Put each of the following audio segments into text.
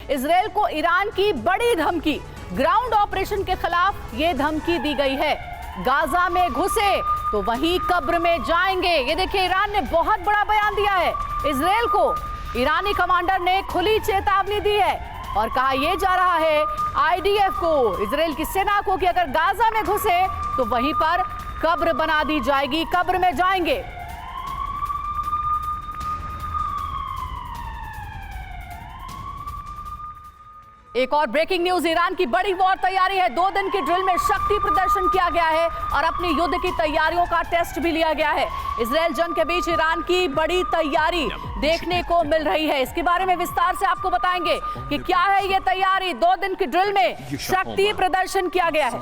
Israel को Iran की बड़ी धमकी, ग्राउंड ऑपरेशन के खिलाफ ये धमकी दी गई है। गाजा में घुसे तो वहीं कब्र में जाएंगे। ये देखिए, ईरान ने बहुत बड़ा बयान दिया है इजराइल को। ईरानी कमांडर ने खुली चेतावनी दी है और कहा यह जा रहा है आईडीएफ को, इजराइल की सेना को, कि अगर गाजा में घुसे तो वहीं पर कब्र बना दी जाएगी, कब्र में जाएंगे। एक और ब्रेकिंग न्यूज, ईरान की बड़ी वॉर तैयारी है। 2 दिन की ड्रिल में शक्ति प्रदर्शन किया गया है और अपनी युद्ध की तैयारियों का टेस्ट भी लिया गया है। इजराइल जंग के बीच ईरान की बड़ी तैयारी देखने को मिल रही है। इसके बारे में विस्तार से आपको बताएंगे कि क्या है ये तैयारी। 2 दिन की ड्रिल में शक्ति प्रदर्शन किया गया है।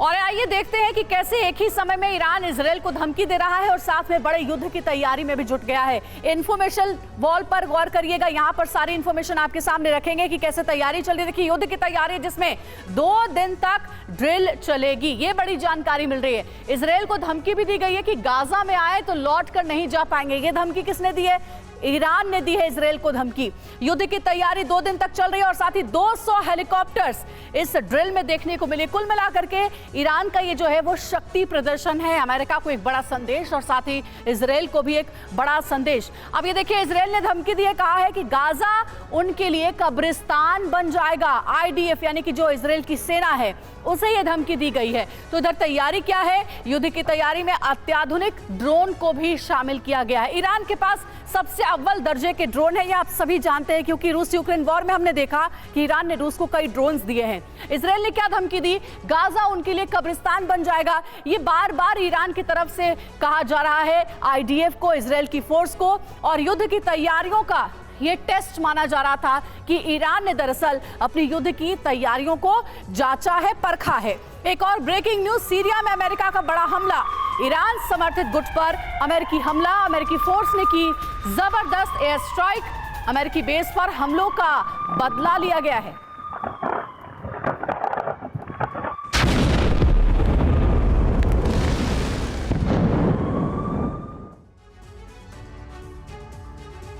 और आइए देखते हैं कि कैसे एक ही समय में ईरान इजराइल को धमकी दे रहा है और साथ में बड़े युद्ध की तैयारी में भी जुट गया है। इंफॉर्मेशन वॉल पर गौर करिएगा, यहाँ पर सारी इंफॉर्मेशन आपके सामने रखेंगे कि कैसे तैयारी चल रही है। देखिए, युद्ध की तैयारी जिसमें 2 दिन तक ड्रिल चलेगी, ये बड़ी जानकारी मिल रही है। इजराइल को धमकी भी दी गई है कि गाजा में आए तो लौट कर नहीं जा पाएंगे। ये धमकी किसने दी है? ईरान ने दी है इजराइल को धमकी। युद्ध की तैयारी 2 दिन तक चल रही है और साथ ही 200 हेलीकॉप्टर्स इस ड्रिल में देखने को मिले। कुल मिलाकर के ईरान का ये जो है वो शक्ति प्रदर्शन है। अमेरिका को एक बड़ा संदेश और साथ ही इजराइल को भी एक बड़ा संदेश। अब ये देखिए, इजराइल ने धमकी दी है, कहा है कि गाजा उनके लिए कब्रिस्तान बन जाएगा। आईडीएफ यानी कि जो इजराइल की सेना है उसे ये धमकी दी गई है। तो इधर तैयारी क्या है? युद्ध की तैयारी में अत्याधुनिक ड्रोन को भी शामिल किया गया है। ईरान के पास सबसे अव्वल दर्जे के ड्रोन है, ये आप सभी जानते हैं, क्योंकि रूस यूक्रेन वॉर में हमने देखा कि ईरान ने रूस को कई ड्रोन्स दिए हैं। इजराइल ने क्या धमकी दी? गाजा उनके लिए कब्रिस्तान बन जाएगा। ये बार बार ईरान की तरफ से कहा जा रहा है आईडीएफ को, इजराइल की फोर्स को। और युद्ध की तैयारियों का ये टेस्ट माना जा रहा था कि ईरान ने दरअसल अपनी युद्ध की तैयारियों को जांचा है, परखा है। एक और ब्रेकिंग न्यूज, सीरिया में अमेरिका का बड़ा हमला। ईरान समर्थित गुट पर अमेरिकी हमला। अमेरिकी फोर्स ने की जबरदस्त एयर स्ट्राइक। अमेरिकी बेस पर हमलों का बदला लिया गया है।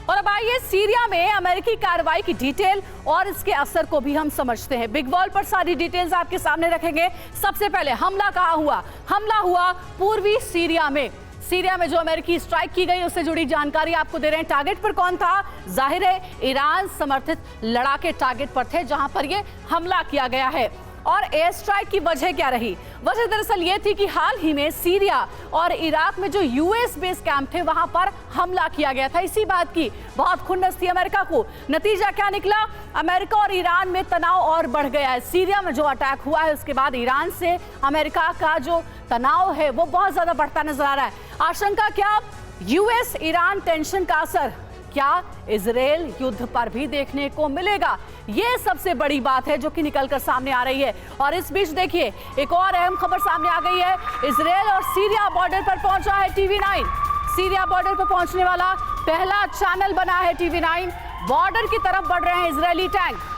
और अब आइए सीरिया में अमेरिकी कार्रवाई की डिटेल और इसके असर को भी हम समझते हैं। बिग वॉल पर सारी डिटेल्स आपके सामने रखेंगे। सबसे पहले हमला कहाँ हुआ? हमला हुआ पूर्वी सीरिया में। सीरिया में जो अमेरिकी स्ट्राइक की गई उससे जुड़ी जानकारी आपको दे रहे हैं। टारगेट पर कौन था? जाहिर है ईरान समर्थित लड़ाके टारगेट पर थे जहां पर यह हमला किया गया है। और एयर स्ट्राइक की वजह क्या रही? वजह दरअसल ये थी कि हाल ही में सीरिया और इराक में जो यूएस बेस कैंप थे वहां पर हमला किया गया था। इसी बात की बहुत खुन्नस थी अमेरिका को। नतीजा क्या निकला? अमेरिका और ईरान में तनाव और बढ़ गया है। सीरिया में जो अटैक हुआ है उसके बाद ईरान से अमेरिका का जो तनाव है वो बहुत ज्यादा बढ़ता नजर आ रहा है। आशंका क्या? यूएस ईरान टेंशन का असर क्या इजराइल युद्ध पर भी देखने को मिलेगा? ये सबसे बड़ी बात है जो कि निकलकर सामने आ रही है। और इस बीच देखिए, एक और अहम खबर सामने आ गई है। इजराइल और सीरिया बॉर्डर पर पहुंचा है TV9। सीरिया बॉर्डर पर पहुंचने वाला पहला चैनल बना है TV9। बॉर्डर की तरफ बढ़ रहे हैं इजरायली टैंक।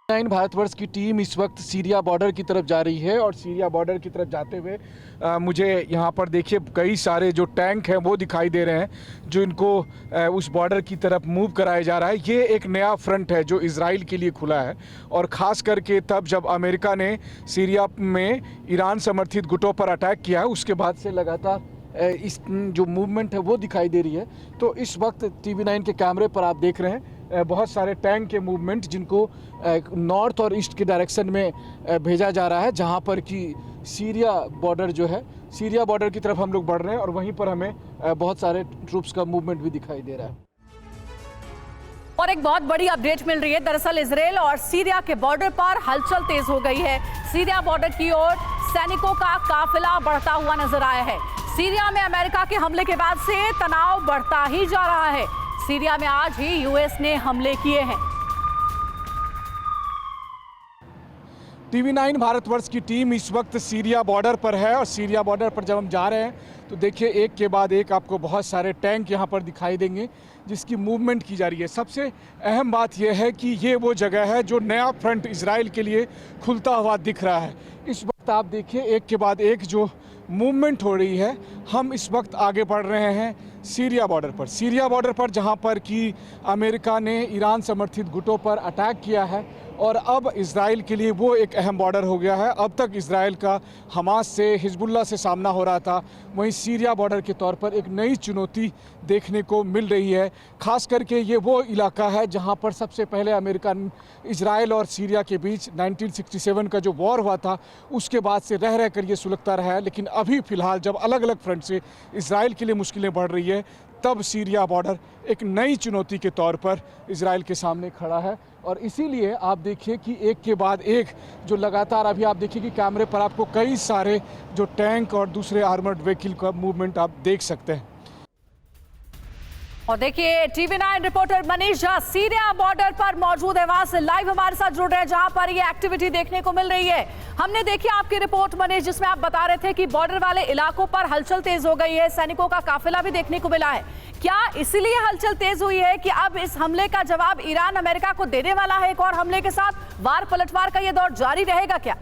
भारतवर्ष की टीम इस वक्त सीरिया बॉर्डर की तरफ जा रही है और सीरिया बॉर्डर की तरफ जाते हुए मुझे यहाँ पर देखिए कई सारे जो टैंक हैं वो दिखाई दे रहे हैं, जो इनको उस बॉर्डर की तरफ मूव कराया जा रहा है। ये एक नया फ्रंट है जो इजराइल के लिए खुला है और ख़ास करके तब जब अमेरिका ने सीरिया में ईरान समर्थित गुटों पर अटैक किया है उसके बाद से लगातार इस जो मूवमेंट है वो दिखाई दे रही है। तो इस वक्त TV9 के कैमरे पर आप देख रहे हैं बहुत सारे टैंक के मूवमेंट जिनको नॉर्थ और ईस्ट के डायरेक्शन में भेजा जा रहा है, जहां पर कि सीरिया बॉर्डर जो है, सीरिया बॉर्डर की तरफ हम लोग बढ़ रहे हैं और वहीं पर हमें बहुत सारे ट्रूप्स का मूवमेंट भी दिखाई दे रहा है। और एक बहुत बड़ी अपडेट मिल रही है। दरअसल इजराइल और सीरिया के बॉर्डर पर हलचल तेज हो गई है। सीरिया बॉर्डर की ओर सैनिकों का काफिला बढ़ता हुआ नजर आया है। सीरिया में अमेरिका के हमले के बाद से तनाव बढ़ता ही जा रहा है। सीरिया में आज ही यूएस ने हमले किए हैं। TV9 भारतवर्ष की टीम इस वक्त सीरिया बॉर्डर पर है और सीरिया बॉर्डर पर जब हम जा रहे हैं तो देखिए एक के बाद एक आपको बहुत सारे टैंक यहाँ पर दिखाई देंगे जिसकी मूवमेंट की जा रही है। सबसे अहम बात यह है कि ये वो जगह है जो नया फ्रंट इजराइल के लिए खुलता हुआ दिख रहा है। इस वक्त आप देखिए एक के बाद एक जो मूवमेंट हो रही है। हम इस वक्त आगे बढ़ रहे हैं सीरिया बॉर्डर पर जहां पर कि अमेरिका ने ईरान समर्थित गुटों पर अटैक किया है और अब इजराइल के लिए वो एक अहम बॉर्डर हो गया है। अब तक इजराइल का हमास से, हिजबुल्लाह से सामना हो रहा था, वहीं सीरिया बॉर्डर के तौर पर एक नई चुनौती देखने को मिल रही है। खास करके ये वो इलाका है जहां पर सबसे पहले अमेरिका, इजराइल और सीरिया के बीच 1967 का जो वॉर हुआ था उसके बाद से रह कर ये सुलगता रहा है। लेकिन अभी फ़िलहाल जब अलग अलग फ्रंट से इजराइल के लिए मुश्किलें बढ़ रही है, तब सीरिया बॉर्डर एक नई चुनौती के तौर पर इजराइल के सामने खड़ा है। और इसीलिए आप देखिए कि एक के बाद एक जो लगातार, अभी आप देखिए कि कैमरे पर आपको कई सारे जो टैंक और दूसरे आर्मर्ड व्हीकल का मूवमेंट आप देख सकते हैं। और देखिए TV9 reporter Manish Jha Syria border पर मौजूद है, वहां से लाइव हमारे साथ जुड़ रहे हैं जहां पर ये एक्टिविटी देखने को मिल रही है। हमने देखी आपकी रिपोर्ट मनीष, जिसमें आप बता रहे थे कि बॉर्डर वाले इलाकों पर हलचल तेज हो गई है, सैनिकों का काफिला भी देखने को मिला है। क्या इसीलिए हलचल तेज हुई है कि अब इस हमले का जवाब ईरान अमेरिका को देने वाला है एक और हमले के साथ? वार पलटवार का ये दौर जारी रहेगा क्या?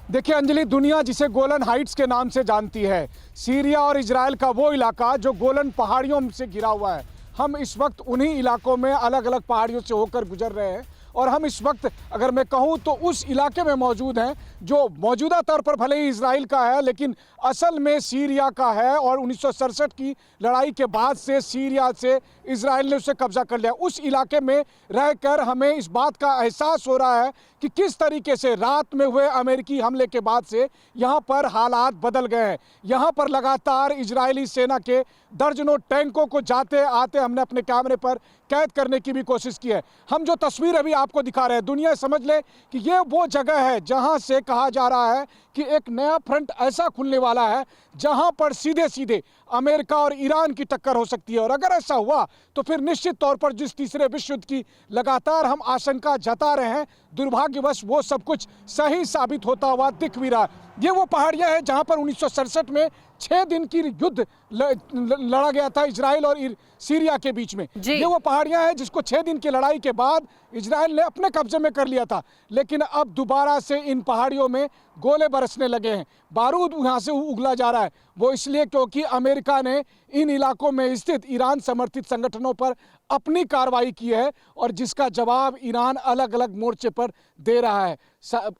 देखिए अंजलि, दुनिया जिसे गोलन हाइट्स के नाम से जानती है, सीरिया और इजराइल का वो इलाका जो गोलन पहाड़ियों से घिरा हुआ है, हम इस वक्त उन्हीं इलाकों में अलग अलग पहाड़ियों से होकर गुजर रहे हैं। और हम इस वक्त अगर मैं कहूं तो उस इलाके में मौजूद हैं जो मौजूदा तौर पर भले ही इजराइल का है लेकिन असल में सीरिया का है। और 1967 की लड़ाई के बाद से सीरिया से इजराइल ने उसे कब्जा कर लिया। उस इलाके में रहकर हमें इस बात का एहसास हो रहा है कि किस तरीके से रात में हुए अमेरिकी हमले के बाद से यहाँ पर हालात बदल गए हैं। यहाँ पर लगातार इजरायली सेना के दर्जनों टैंकों को जाते आते हमने अपने कैमरे पर कैद करने की भी कोशिश की है। हम जो तस्वीर अभी आपको दिखा रहे हैं, दुनिया समझ ले कि ये वो जगह है जहां से कहा जा रहा है कि एक नया फ्रंट ऐसा खुलने वाला है जहां पर सीधे सीधे अमेरिका और ईरान की टक्कर हो सकती है। और अगर ऐसा हुआ तो फिर निश्चित तौर पर जिस तीसरे विश्व युद्ध की लगातार हम आशंका जता रहे हैं, दुर्भाग्यवश वो सब कुछ सही साबित होता हुआ दिख भी रहा है। ये वो पहाड़ियां हैं जहां पर 1967 में 6 दिन की युद्ध लड़ा गया था इजराइल और सीरिया के बीच में। ये वो पहाड़ियां हैं जिसको 6 दिन की लड़ाई के बाद इजराइल ने अपने कब्जे में कर लिया था। लेकिन अब दोबारा से इन पहाड़ियों में गोले बरसने लगे हैं, बारूद यहाँ से उगला जा रहा है। वो इसलिए क्योंकि अमेरिका ने इन इलाकों में स्थित ईरान समर्थित संगठनों पर अपनी कार्रवाई की है और जिसका जवाब ईरान अलग अलग मोर्चे पर दे रहा है।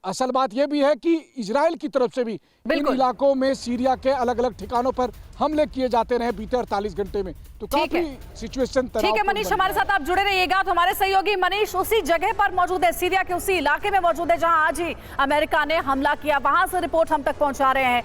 असल बात यह भी है कि इजराइल की तरफ से भी इन इलाकों में सीरिया के अलग अलग ठिकानों पर हमले किए जाते रहे बीते 48 घंटे में। तो काफी सिचुएशन ठीक है मनीष, हमारे साथ आप जुड़े रहिएगा। तो हमारे सहयोगी मनीष उसी जगह पर मौजूद है, सीरिया के उसी इलाके में मौजूद है जहां आज ही अमेरिका ने हमला किया, वहां से रिपोर्ट हम तक पहुंचा रहे हैं।